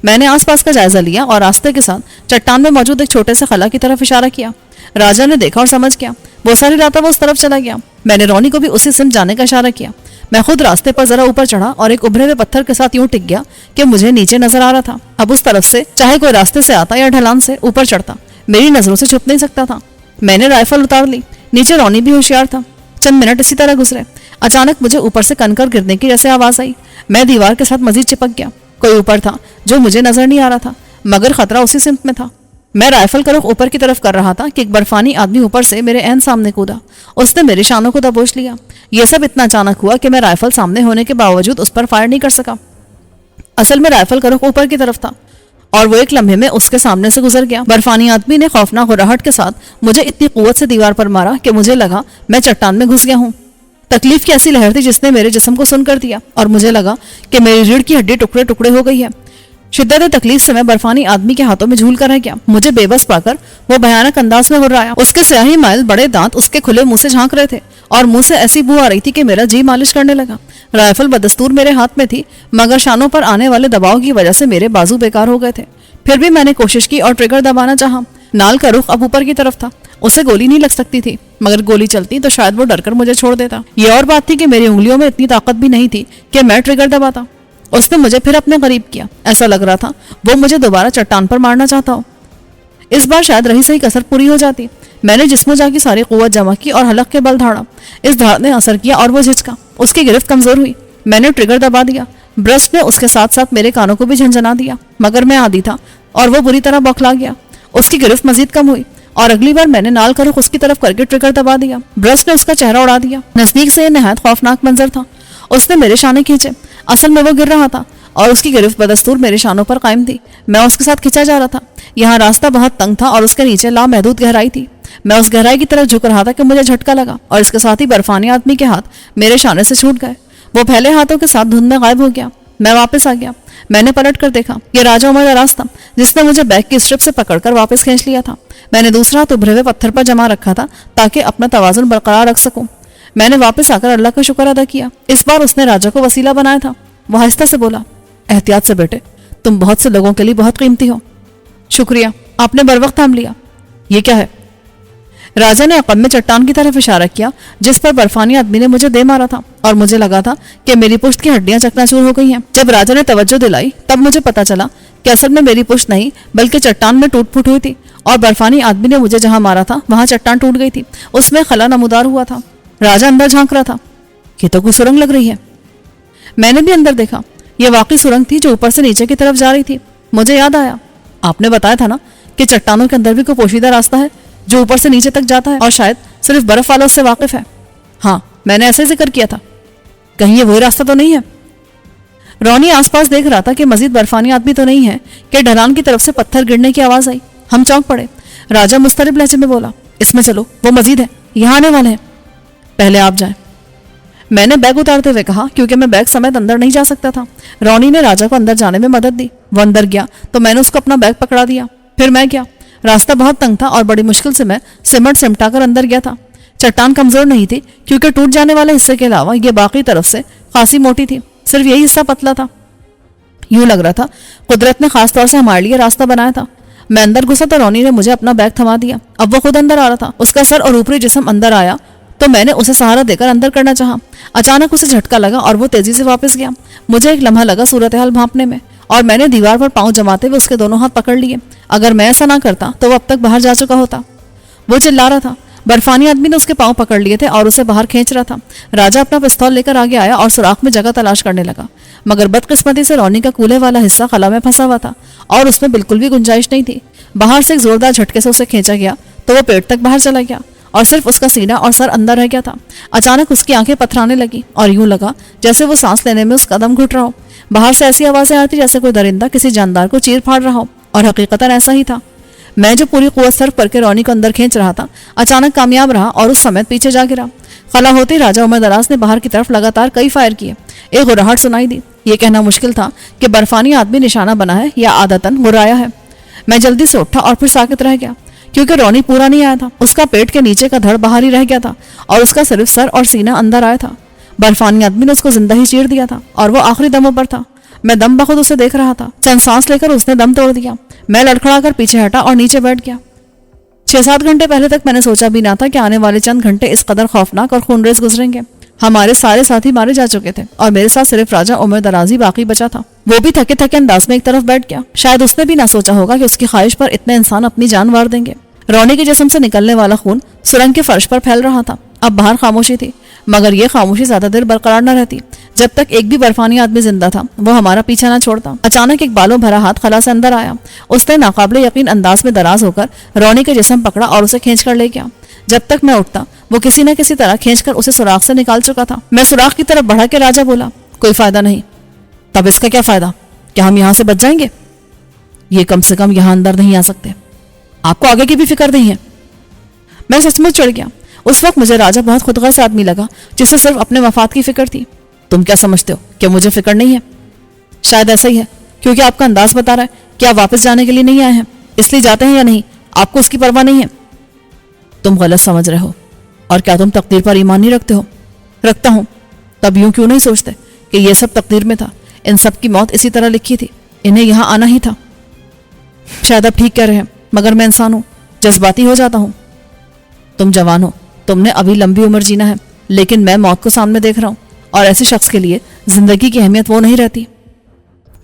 [SPEAKER 1] میں نے آس پاس کا جائزہ لیا اور راستے کے ساتھ چٹان میں موجود ایک چھوٹے سے خلا کی طرف اشارہ کیا۔ راجا نے دیکھا اور سمجھ گیا، وہ ساری رات وہ اس طرف چلا گیا۔ میں نے رونی کو بھی اسی سمت جانے کا اشارہ کیا۔ میں خود راستے پر ذرا اوپر چڑھا اور ایک ابھرے ہوئے پتھر کے ساتھ یوں ٹک گیا کہ مجھے نیچے نظر آ رہا تھا۔ اب اس طرف سے چاہے کوئی راستے سے آتا یا ڈھلان سے اوپر چڑھتا، میری نظروں سے چھپ نہیں سکتا تھا۔ میں نے رائفل اتار لی۔ نیچے رونی بھی ہوشیار تھا۔ چند منٹ اسی طرح گزرے۔ اچانک مجھے اوپر سے کنکر گرنے کی جیسے آواز آئی۔ میں دیوار کے ساتھ مزید چپک گیا۔ کوئی اوپر تھا جو مجھے نظر نہیں آ رہا تھا، مگر خطرہ اسی سمت میں تھا۔ میں رائفل کا رخ اوپر کی طرف کر رہا تھا کہ ایک برفانی آدمی اوپر سے میرے عین سامنے کودا۔ اس نے میرے شانوں کو دبوچ لیا۔ یہ سب اتنا اچانک ہوا کہ میں رائفل سامنے ہونے کے باوجود اس پر فائر نہیں کر سکا۔ اصل میں رائفل کا رخ اوپر کی طرف تھا اور وہ ایک لمحے میں اس کے سامنے سے گزر گیا۔ برفانی آدمی نے خوفناک غراہٹ کے ساتھ مجھے اتنی قوت سے دیوار پر مارا کہ مجھے لگا میں چٹان میں گھس گیا ہوں۔ تکلیف کی ایسی لہر تھی جس نے میرے جسم کو سن کر دیا اور مجھے لگا کہ میری ریڑھ کی ہڈی ٹکڑے ٹکڑے ہو گئی ہے۔ شدت تکلیف سے میں برفانی آدمی کے ہاتھوں میں جھول کر رہ گیا۔ مجھے بے بس پا کر وہ بھیانک انداز میں ہررایا۔ اس کے سیاہی مائل بڑے دانت اس کے کھلے منہ سے جھانک رہے تھے اور منہ سے ایسی بو آ رہی تھی کہ میرا جی مالش کرنے لگا۔ رائفل بدستور میرے ہاتھ میں تھی، مگر شانوں پر آنے والے دباؤ کی وجہ سے میرے بازو بیکار ہو گئے تھے۔ پھر بھی میں نے کوشش کی اور ٹریگر دبانا چاہا۔ نال کا رخ اب اوپر کی طرف تھا۔ اسے گولی نہیں لگ سکتی تھی، مگر گولی چلتی تو شاید وہ ڈر کر مجھے چھوڑ دیتا۔ یہ اور بات تھی کہ میری انگلیوں میں اتنی طاقت بھی نہیں تھی کہ میں ٹریگر دباتا۔ اس نے مجھے پھر اپنے قریب کیا۔ ایسا لگ رہا تھا وہ مجھے دوبارہ چٹان پر مارنا چاہتا ہو۔ اس بار شاید رہی صحیح کسر پوری ہو جاتی۔ میں نے جسم و جاں کی ساری قوت جمع کی اور حلق کے بل دھاڑا۔ اس دھاڑ نے اثر کیا اور وہ جھچکا۔ اس کی گرفت کمزور ہوئی۔ میں نے ٹریگر دبا دیا۔ برسٹ نے اس کے ساتھ ساتھ میرے کانوں کو بھی جھنجھنا دیا، مگر میں عادی تھا اور وہ بری طرح بوکھلا گیا۔ اس کی گرفت مزید کم ہوئی اور اگلی بار میں نے نال کا رخ اس کی طرف کر کے ٹریگر دبا دیا۔ برسٹ نے اس کا چہرہ اڑا دیا۔ نزدیک سے یہ نہایت خوفناک منظر تھا۔ اس نے میرے شانے کھینچے۔ اصل میں وہ گر رہا تھا اور اس کی گرفت بدستور میرے شانوں پر قائم تھی۔ میں اس کے ساتھ کھینچا جا رہا تھا۔ یہاں راستہ بہت تنگ تھا اور اس کے نیچے لامحدود گہرائی تھی۔ میں اس گہرائی کی طرف جھک رہا تھا کہ مجھے جھٹکا لگا اور اس کے ساتھ ہی برفانی آدمی کے ہاتھ میرے شانے سے چھوٹ گئے۔ وہ پھیلے ہاتھوں کے ساتھ دھند میں غائب ہو گیا۔ میں واپس آ گیا۔ میں نے پلٹ کر دیکھا، یہ راجا عمر دراز تھا جس نے مجھے بیگ کی اسٹرپ سے پکڑ کر واپس کھینچ لیا تھا۔ میں نے دوسرا ہاتھ ابھرے ہوئے پتھر پر جما رکھا تھا تاکہ اپنا توازن برقرار رکھ سکوں۔ میں نے واپس آ کر اللہ کا شکر ادا کیا۔ اس بار اس نے راجا کو وسیلہ بنایا تھا۔ وہ آہستہ سے بولا، احتیاط سے بیٹے، تم بہت سے لوگوں کے لیے بہت قیمتی ہو۔ شکریہ، آپ نے بر وقت تھام لیا۔ یہ کیا ہے؟ راجا نے عقب میں چٹان کی طرف اشارہ کیا جس پر برفانی آدمی نے مجھے دے مارا تھا اور مجھے لگا تھا کہ میری پشت کی ہڈیاں چکناچور ہو گئی ہیں۔ جب راجا نے توجہ دلائی تب مجھے پتا چلا کہ اصل میں میری پشت نہیں بلکہ چٹان میں ٹوٹ پھوٹ ہوئی تھی اور برفانی آدمی نے مجھے جہاں مارا تھا وہاں چٹان ٹوٹ گئی تھی۔ اس میں خلا نمودار ہوا تھا۔ راجا اندر جھانک رہا تھا۔ یہ تو کوئی سرنگ لگ رہی ہے۔ میں نے بھی اندر دیکھا۔ یہ واقعی سرنگ تھی جو اوپر سے نیچے کی طرف جا رہی تھی۔ مجھے یاد آیا، آپ نے بتایا تھا نا کہ چٹانوں کے اندر بھی کوئی پوشیدہ راستہ ہے جو اوپر سے نیچے تک جاتا ہے اور شاید صرف برف والا اس سے واقف ہے۔ ہاں، میں نے ایسے ذکر کیا تھا۔ کہیں یہ وہی راستہ تو نہیں ہے؟ رونی آس پاس دیکھ رہا تھا کہ مزید برفانی آدمی تو نہیں ہے کہ ڈھلان کی طرف سے پتھر گرنے کی آواز آئی۔ ہم چونک پڑے۔ راجا مضطرب لہجے میں بولا، اس میں چلو، وہ مزید ہے، یہاں آنے والے ہیں۔ پہلے آپ جائیں، میں نے بیگ اتارتے ہوئے کہا، کیونکہ میں بیگ سمیت اندر نہیں جا سکتا تھا۔ رونی نے راجا کو اندر جانے میں مدد دی۔ وہ اندر گیا تو میں نے اس کو اپنا بیگ پکڑا دیا۔ پھر میں گیا۔ راستہ بہت تنگ تھا اور بڑی مشکل سے میں سمٹ سمٹا کر اندر گیا تھا۔ چٹان کمزور نہیں تھی کیونکہ ٹوٹ جانے والے حصے کے علاوہ یہ باقی طرف سے خاصی موٹی تھی، صرف یہی حصہ پتلا تھا۔ یوں لگ رہا تھا قدرت نے خاص طور سے ہمارے لیے راستہ بنایا تھا۔ میں اندر گھسا تو رونی نے مجھے اپنا بیگ تھما دیا۔ اب وہ خود اندر آ رہا تھا۔ اس کا سر اور اوپری جسم اندر آیا تو میں نے اسے سہارا دے کر اندر کرنا چاہا۔ اچانک اسے جھٹکا لگا اور وہ تیزی سے واپس گیا۔ مجھے ایک لمحہ لگا صورتحال بھانپنے میں اور میں نے دیوار پر پاؤں جماتے ہوئے اس کے دونوں ہاتھ پکڑ لیے۔ اگر میں ایسا نہ کرتا تو وہ اب تک باہر جا چکا ہوتا۔ وہ چلا رہا تھا۔ برفانی آدمی نے اس کے پاؤں پکڑ لیے تھے اور اسے باہر کھینچ رہا تھا۔ راجا اپنا پستول لے کر آگے آیا اور سوراخ میں جگہ تلاش کرنے لگا، مگر بدقسمتی سے رونی کا کولے والا حصہ خلا میں پھنسا ہوا تھا اور اس میں بالکل بھی گنجائش نہیں تھی۔ باہر سے ایک زوردار جھٹکے سے اسے کھینچا گیا تو وہ پیٹ تک باہر چلا گیا اور صرف اس کا سینہ اور سر اندر رہ گیا تھا۔ اچانک اس کی آنکھیں پتھرانے لگی اور یوں لگا جیسے وہ سانس لینے میں اس کا دم گھٹ رہا ہو۔ باہر سے ایسی آوازیں آتی جیسے کوئی درندہ کسی جاندار کو چیر پھاڑ رہا ہو، اور حقیقتاً ایسا ہی تھا۔ میں جو پوری قوت صرف کر کے رونی کو اندر کھینچ رہا تھا اچانک کامیاب رہا اور اس سمیت پیچھے جا گرا۔ خلا ہوتے راجا عمر دراز نے باہر کی طرف لگاتار کئی فائر کیے۔ ایک غراہٹ سنائی دی۔ یہ کہنا مشکل تھا کہ برفانی آدمی نشانہ بنا ہے یا عادتاً غرایا ہے۔ میں جلدی سے اٹھا اور پھر ساکت رہ گیا، کیونکہ رونی پورا نہیں آیا تھا۔ اس کا پیٹ کے نیچے کا دھڑ باہر ہی رہ گیا تھا اور اس کا صرف سر اور سینہ اندر آیا تھا۔ برفانی آدمی نے اس کو زندہ ہی چیر دیا تھا اور وہ آخری دموں پر تھا۔ میں دم بخود اسے دیکھ رہا تھا۔ چند سانس لے کر اس نے دم توڑ دیا۔ میں لڑکھڑا کر پیچھے ہٹا اور نیچے بیٹھ گیا۔ 6-7 گھنٹے پہلے تک میں نے سوچا بھی نہ تھا کہ آنے والے چند گھنٹے اس قدر خوفناک اور خونریز گزریں گے۔ ہمارے سارے ساتھی مارے جا چکے تھے اور میرے ساتھ صرف راجہ عمر درازی باقی بچا تھا۔ وہ بھی تھکے تھکے انداز میں ایک طرف بیٹھ گیا۔ شاید اس نے بھی نہ سوچا ہوگا کہ اس کی خواہش پر اتنے انسان اپنی جان وار دیں گے۔ رونی کے جسم سے نکلنے والا خون سرنگ کے فرش پر پھیل رہا تھا۔ اب باہر خاموشی تھی، مگر یہ خاموشی زیادہ دیر برقرار نہ رہتی۔ جب تک ایک بھی برفانی آدمی زندہ تھا وہ ہمارا پیچھا نہ چھوڑتا۔ اچانک ایک بالوں بھرا ہاتھ خلا سے اندر آیا۔ اس نے ناقابل یقین انداز میں دراز ہو کر رونی کے جسم پکڑا اور اسے کھینچ کر لے گیا۔ جب تک میں اٹھتا وہ کسی نہ کسی طرح کھینچ کر اسے سوراخ سے نکال چکا تھا۔ میں سوراخ کی طرف بڑھا کے راجہ بولا، کوئی فائدہ نہیں۔ تب اس کا کیا فائدہ؟ کیا ہم یہاں سے بچ جائیں گے؟ یہ کم سے کم یہاں اندر نہیں آ سکتے۔ آپ کو آگے کی بھی فکر نہیں ہے؟ میں سچ مچ چڑھ گیا۔ اس وقت مجھے راجہ بہت خودغرض آدمی لگا جسے صرف اپنے مفاد کی فکر تھی۔ تم کیا سمجھتے ہو کہ مجھے فکر نہیں ہے؟ شاید ایسا ہی ہے، کیونکہ آپ کا انداز بتا رہا ہے کہ آپ واپس جانے کے لیے نہیں آئے ہیں، اس لیے جاتے ہیں یا نہیں آپ کو اس کی پرواہ نہیں ہے۔ تم غلط سمجھ رہے ہو۔ اور کیا تم تقدیر پر ایمان نہیں رکھتے ہو؟ رکھتا ہوں۔ تب یوں کیوں نہیں سوچتے کہ یہ سب تقدیر میں تھا؟ ان سب کی موت اسی طرح لکھی تھی، انہیں یہاں آنا ہی تھا۔ شاید آپ ٹھیک کہہ رہے ہیں، مگر میں انسان ہوں، جذباتی ہو جاتا ہوں۔ تم جوان ہو، تم نے ابھی لمبی عمر جینا ہے، لیکن میں موت کو سامنے دیکھ رہا ہوں، اور ایسے شخص کے لیے زندگی کی اہمیت وہ نہیں رہتی۔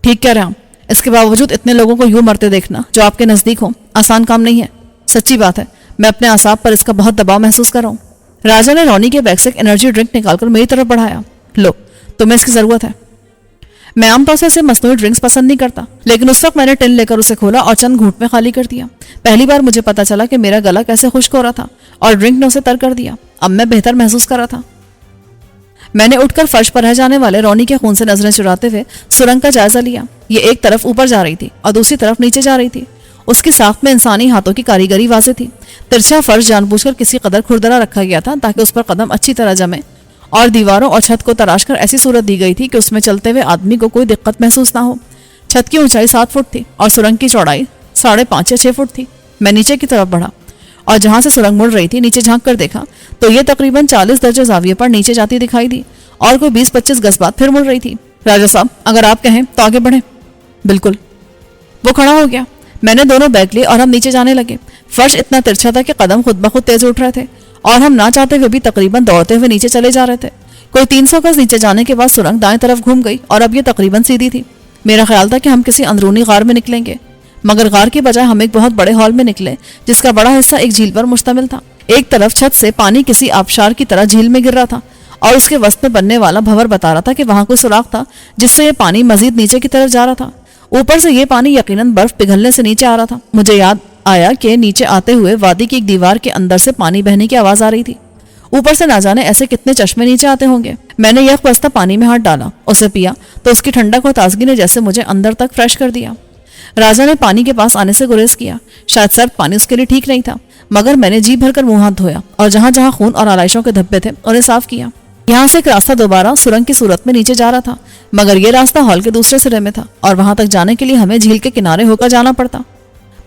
[SPEAKER 1] ٹھیک کہہ رہا ہوں۔ اس کے باوجود اتنے لوگوں کو یوں مرتے دیکھنا جو آپ کے نزدیک ہوں آسان کام نہیں ہے۔ سچی بات ہے، میں اپنے اعصاب پر اس کا بہت دباؤ محسوس کر رہا ہوں۔ راجہ نے رونی کے بیگ سے ایک انرجی ڈرنک نکال کر میری طرف بڑھایا۔ لو، تمہیں اس کی ضرورت ہے۔ میں عام طور سے اسے مصنوعی ڈرنکس پسند نہیں کرتا، لیکن اس وقت میں نے ٹن لے کر اسے کھولا اور چند گھونٹ میں خالی کر دیا۔ پہلی بار مجھے پتا چلا کہ میرا گلا کیسے خشک ہو رہا تھا، اور ڈرنک نے اسے تر کر دیا۔ اب میں بہتر محسوس کر رہا تھا۔ میں نے اٹھ کر فرش پر رہ جانے والے رونی کے خون سے نظریں چراتے ہوئے سرنگ کا جائزہ لیا۔ یہ ایک طرف اوپر جا رہی تھی اور دوسری طرف نیچے جا رہی تھی۔ اس کی ساخت میں انسانی ہاتھوں کی کاریگری واضح تھی۔ ترچھا فرش جان بوجھ کر کسی قدر کھردرا رکھا گیا تھا تاکہ اس پر قدم اچھی طرح جمے، اور دیواروں اور چھت کو تراش کر ایسی صورت دی گئی تھی کہ اس میں چلتے ہوئے آدمی کو کوئی دقت محسوس نہ ہو۔ چھت کی اونچائی 7 فٹ تھی اور سرنگ کی چوڑائی 5.5 یا 6 فٹ تھی۔ میں نیچے کی طرف بڑھا اور جہاں سے سرنگ مڑ رہی تھی نیچے جھانک کر دیکھا تو یہ تقریباً 40 درجے زاویے پر نیچے جاتی دکھائی دی، اور کوئی 20-25 گز بعد پھر مڑ رہی تھی۔ راجہ صاحب، اگر آپ کہیں تو آگے بڑھیں۔ بالکل۔ وہ کھڑا ہو گیا۔ میں نے دونوں بیگ لیے اور ہم نیچے جانے لگے۔ فرش اتنا ترچھا تھا کہ قدم خود بخود تیز اٹھ رہے تھے، اور ہم نہ چاہتے ہوئے بھی تقریباً دوڑتے ہوئے نیچے چلے جا رہے تھے۔ کوئی 300 گز نیچے جانے کے بعد سرنگ دائیں طرف گھوم گئی اور اب یہ تقریباً سیدھی تھی۔ میرا خیال تھا کہ ہم کسی اندرونی غار میں نکلیں گے، مگر غار کے بجائے ہم ایک بہت بڑے ہال میں نکلے جس کا بڑا حصہ ایک جھیل پر مشتمل تھا۔ ایک طرف چھت سے پانی کسی آبشار کی طرح جھیل میں گر رہا تھا، اور اس کے وسط میں بننے والا بھور بتا رہا تھا کہ وہاں کوئی سوراخ تھا جس سے یہ پانی مزید نیچے کی طرف جا رہا تھا۔ اوپر سے یہ پانی یقیناً برف پگھلنے سے نیچے آ رہا تھا۔ مجھے یاد آیا کہ نیچے آتے ہوئے وادی کی ایک دیوار کے اندر سے پانی بہنے کی آواز آ رہی تھی۔ اوپر سے نہ جانے ایسے کتنے چشمے نیچے آتے ہوں گے۔ میں نے یک بستہ پانی میں ہاتھ ڈالا، اسے پیا تو اس کی ٹھنڈک اور تازگی نے جیسے مجھے اندر تک فریش کر دیا۔ راجہ نے پانی کے پاس آنے سے گریز کیا۔ شاید سرد پانی اس کے لیے ٹھیک نہیں تھا، مگر میں نے جی بھر کر منہ ہاتھ دھویا اور جہاں جہاں خون اور آلائشوں کے دھبے تھے انہیں صاف کیا۔ یہاں سے ایک راستہ دوبارہ سرنگ کی صورت میں نیچے جا رہا تھا، مگر یہ راستہ ہال کے دوسرے سرے میں تھا، اور وہاں تک جانے کے لیے ہمیں جھیل کے کنارے ہو کر جانا پڑتا۔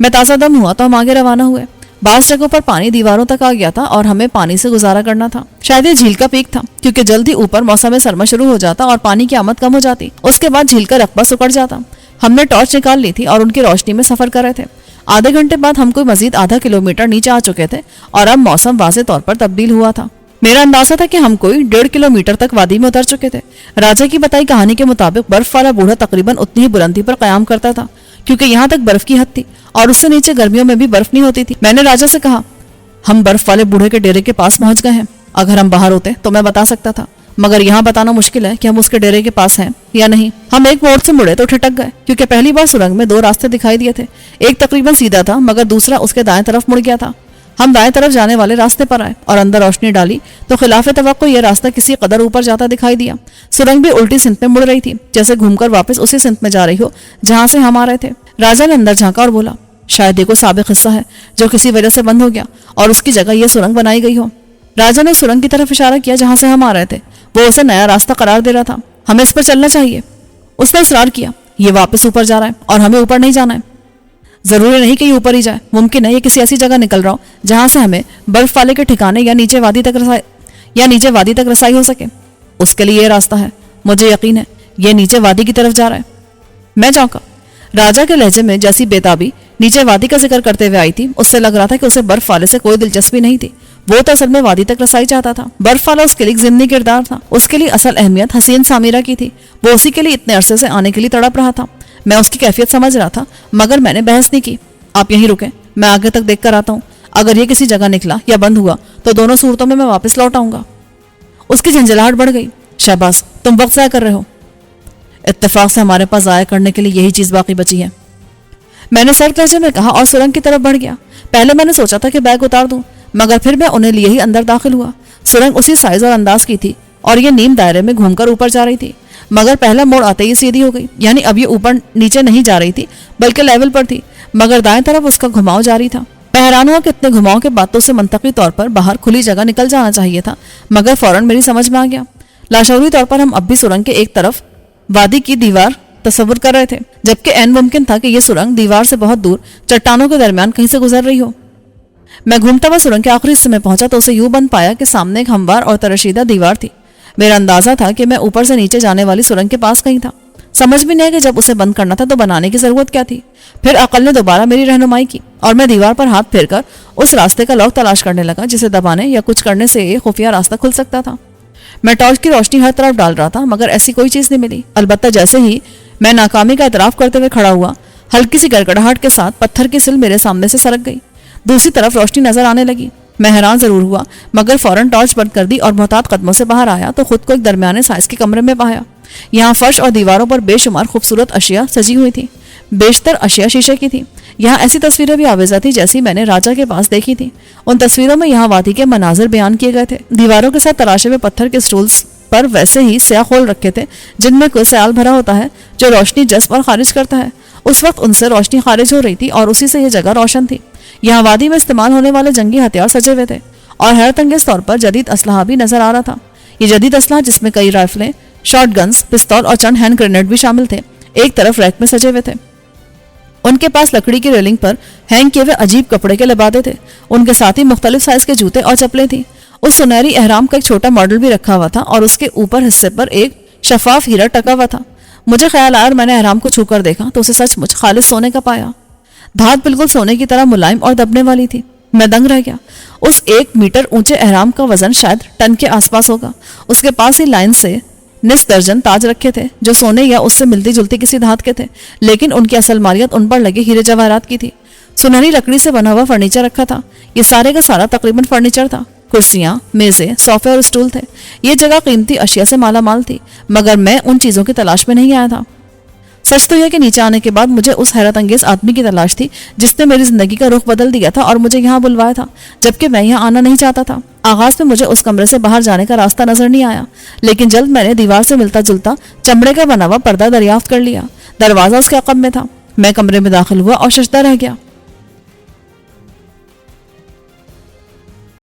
[SPEAKER 1] میں تازہ دم ہوا تو ہم آگے روانہ ہوئے۔ بعض جگہوں پر پانی دیواروں تک آ گیا تھا اور ہمیں پانی سے گزارا کرنا تھا۔ شاید یہ جھیل کا پیک تھا، کیونکہ جلد ہی اوپر موسم سرما شروع ہو جاتا اور پانی کی آمد کم ہو جاتی۔ اس کے بعد جھیل کا رقبہ سکڑ جاتا۔ ہم نے ٹارچ نکال لی تھی اور ان کی روشنی میں سفر کر رہے تھے۔ آدھے گھنٹے بعد ہم کوئی مزید آدھا کلومیٹر نیچے آ چکے تھے اور اب موسم واضح طور پر تبدیل ہوا تھا۔ میرا اندازہ تھا کہ ہم کوئی 1.5 کلومیٹر تک وادی میں اتر چکے تھے۔ راجہ کی بتائی کہانی کے مطابق برف والا بوڑھا تقریباً اتنی ہی بلندی پر قیام کرتا تھا، کیونکہ یہاں تک برف کی حد تھی اور اس سے نیچے گرمیوں میں بھی برف نہیں ہوتی تھی۔ میں نے راجہ سے کہا، ہم برف والے بوڑھے کے ڈیرے کے پاس پہنچ گئے ہیں۔ اگر ہم باہر ہوتے تو میں بتا سکتا تھا، مگر یہاں بتانا مشکل ہے کہ ہم اس کے ڈیرے کے پاس ہیں یا نہیں۔ ہم ایک موڑ سے مڑے تو ٹھٹک گئے، کیونکہ پہلی بار سرنگ میں 2 راستے دکھائی دیے تھے۔ ایک تقریباً سیدھا تھا، مگر دوسرا اس کے دائیں طرف مڑ گیا تھا۔ ہم دائیں طرف جانے والے راستے پر آئے اور اندر روشنی ڈالی تو خلاف توقع یہ راستہ کسی قدر اوپر جاتا دکھائی دیا۔ سرنگ بھی الٹی سمت میں مڑ رہی تھی، جیسے گھوم کر واپس اسی سمت میں جا رہی ہو جہاں سے ہم آ رہے تھے۔ راجہ نے اندر جھانکا اور بولا، شاید یہ کوئی سابق حصہ ہے جو کسی وجہ سے بند ہو گیا اور اس کی جگہ یہ سرنگ بنائی گئی ہو۔ راجہ نے سرنگ کی طرف اشارہ کیا جہاں سے ہم آ رہے تھے۔ وہ اسے نیا راستہ قرار دے رہا تھا۔ ہمیں اس پر چلنا چاہیے۔ اس نے اصرار کیا، یہ واپس اوپر جا رہا ہے اور ہمیں اوپر نہیں جانا ہے۔ ضروری نہیں کہ یہ اوپر ہی جائے، ممکن ہے یہ کسی ایسی جگہ نکل رہا ہو جہاں سے ہمیں برف والے کے ٹھکانے یا نیچے وادی تک رسائی ہو سکے۔ اس کے لیے یہ راستہ ہے، مجھے یقین ہے یہ نیچے وادی کی طرف جا رہا ہے۔ میں چونکا۔ راجا کے لہجے میں جیسی بےتابی نیچے وادی کا ذکر کرتے ہوئے آئی تھی، اس سے لگ رہا تھا کہ اسے برف والے سے کوئی دلچسپی نہیں تھی، وہ تو اصل میں وادی تک رسائی چاہتا تھا۔ برف والا اس کے لیے ایک ضمنی کردار تھا، اس کے لیے اصل اہمیت حسین سامیرہ کی تھی، وہ اسی کے لیے اتنے عرصے سے آنے کے لیے تڑپ رہا تھا۔ میں اس کی کیفیت سمجھ رہا تھا، مگر میں نے بحث نہیں کی۔ آپ یہیں رکیں، میں آگے تک دیکھ کر آتا ہوں، اگر یہ کسی جگہ نکلا یا بند ہوا تو دونوں صورتوں میں واپس لوٹ آؤں گا۔ اس کی جھنجھلاہٹ بڑھ گئی۔ شہباز، تم وقت ضائع کر رہے ہو، اتفاق سے ہمارے پاس ضائع کرنے کے لیے یہی چیز باقی بچی ہے، میں نے سرد لہجے میں کہا اور سرنگ کی طرف بڑھ گیا۔ پہلے میں نے سوچا تھا کہ بیگ اتار دوں، مگر پھر میں انہیں لیے ہی اندر داخل ہوا۔ سرنگ اسی سائز اور انداز کی تھی اور یہ نیم دائرے میں گھوم کر اوپر جا رہی تھی، مگر پہلا موڑ آتے ہی سیدھی ہو گئی، یعنی اب یہ اوپر نیچے نہیں جا رہی تھی بلکہ لیول پر تھی، مگر دائیں طرف اس کا گھماؤ جاری تھا۔ میں حیران ہوا کہ اتنے گھماؤ کے بعد تو اسے منطقی طور پر باہر کھلی جگہ نکل جانا چاہیے تھا، مگر فوراً میری سمجھ میں آ گیا۔ لاشعوری طور پر ہم اب بھی سرنگ کے ایک طرف وادی کی دیوار تصور کر رہے تھے، جبکہ عین ممکن تھا کہ یہ سرنگ دیوار سے بہت دور چٹانوں کے درمیان کہیں سے گزر رہی ہو۔ میں گھومتا ہوا سرنگ کے آخری حصے میں پہنچا تو اسے یوں بند پایا کہ سامنے ایک ہموار اور ترشیدہ دیوار تھی۔ میرا اندازہ تھا کہ میں اوپر سے نیچے جانے والی سرنگ کے پاس کہیں تھا۔ سمجھ بھی نہیں کہ جب اسے بند کرنا تھا تو بنانے کی ضرورت کیا تھی۔ پھر عقل نے دوبارہ میری رہنمائی کی اور میں دیوار پر ہاتھ پھیر کر اس راستے کا لوک تلاش کرنے لگا جسے دبانے یا کچھ کرنے سے یہ خفیہ راستہ کھل سکتا تھا۔ میں ٹارچ کی روشنی ہر طرف ڈال رہا تھا، مگر ایسی کوئی چیز نہیں ملی۔ البتہ جیسے ہی میں ناکامی کا اعتراف کرتے ہوئے کھڑا ہوا، ہلکی سی گڑگڑاہٹ کے ساتھ پتھر کی سل میرے سامنے سے سرک گئی، دوسری طرف روشنی نظر آنے لگی۔ میں حیران ضرور ہوا، مگر فوراً ٹارچ بند کر دی اور محتاط قدموں سے باہر آیا تو خود کو ایک درمیانے سائز کے کمرے میں پایا۔ یہاں فرش اور دیواروں پر بے شمار خوبصورت اشیاء سجی ہوئی تھیں، بیشتر اشیاء شیشے کی تھیں۔ یہاں ایسی تصویریں بھی آویزہ تھیں جیسی میں نے راجا کے پاس دیکھی تھی۔ ان تصویروں میں یہاں وادی کے مناظر بیان کیے گئے تھے۔ دیواروں کے ساتھ تراشے ہوئے پتھر کے سٹولز پر ویسے ہی سیاہ خول رکھے تھے جن میں کوئی سیال بھرا ہوتا ہے جو روشنی جذب اور خارج کرتا ہے۔ اس وقت ان سے روشنی خارج ہو رہی تھی اور اسی سے یہ جگہ روشن تھی۔ یہاں وادی میں استعمال ہونے والے جنگی ہتھیار سجے ہوئے تھے اور حیرت انگیز طور پر جدید اسلحہ بھی نظر آ رہا تھا۔ یہ جدید اسلحہ جس میں کئی رائفلیں، شارٹ گنز، پستول اور چند ہینڈ گرینیڈ بھی شامل تھے، ایک طرف ریک میں سجے ہوئے تھے۔ ان کے پاس لکڑی کی ریلنگ پر ہینگ کیے ہوئے عجیب کپڑے کے لبادے تھے، ان کے ساتھ ہی مختلف سائز کے جوتے اور چپلیں تھیں۔ اس سنہری احرام کا ایک چھوٹا ماڈل بھی رکھا ہوا تھا اور اس کے اوپر حصے پر ایک شفاف ہیرا ٹکا ہوا تھا۔ مجھے خیال آیا اور میں نے احرام کو چھو کر دیکھا تو اسے سچ مچ خالص سونے کا پایا۔ دھات بالکل سونے کی طرح ملائم اور دبنے والی تھی۔ میں دنگ رہ گیا۔ اس 1 میٹر اونچے احرام کا وزن شاید ٹن کے آس پاس ہوگا۔ اس کے پاس ہی لائن سے نصف درجن تاج رکھے تھے جو سونے یا اس سے ملتی جلتی کسی دھات کے تھے، لیکن ان کی اصل مالیت ان پر لگے ہیرے جواہرات کی تھی۔ سنہری لکڑی سے بنا ہوا فرنیچر رکھا تھا، یہ سارے کا سارا تقریباً فرنیچر تھا۔ کرسیاں، میزیں، صوفے اور اسٹول تھے۔ یہ جگہ قیمتی اشیاء سے مالا مال تھی، مگر میں ان چیزوں کی تلاش میں نہیں آیا تھا۔ سچ تو یہ کہ نیچے آنے کے بعد مجھے اس حیرت انگیز آدمی کی تلاش تھی جس نے میری زندگی کا رخ بدل دیا تھا اور مجھے یہاں بلوایا تھا جبکہ میں یہاں آنا نہیں چاہتا تھا۔ آغاز میں مجھے اس کمرے سے باہر جانے کا راستہ نظر نہیں آیا، لیکن جلد میں نے دیوار سے ملتا جلتا چمڑے کا بنا ہوا پردہ دریافت کر لیا۔ دروازہ اس کے عقب میں تھا۔ میں کمرے میں داخل ہوا اور ششدر رہ گیا۔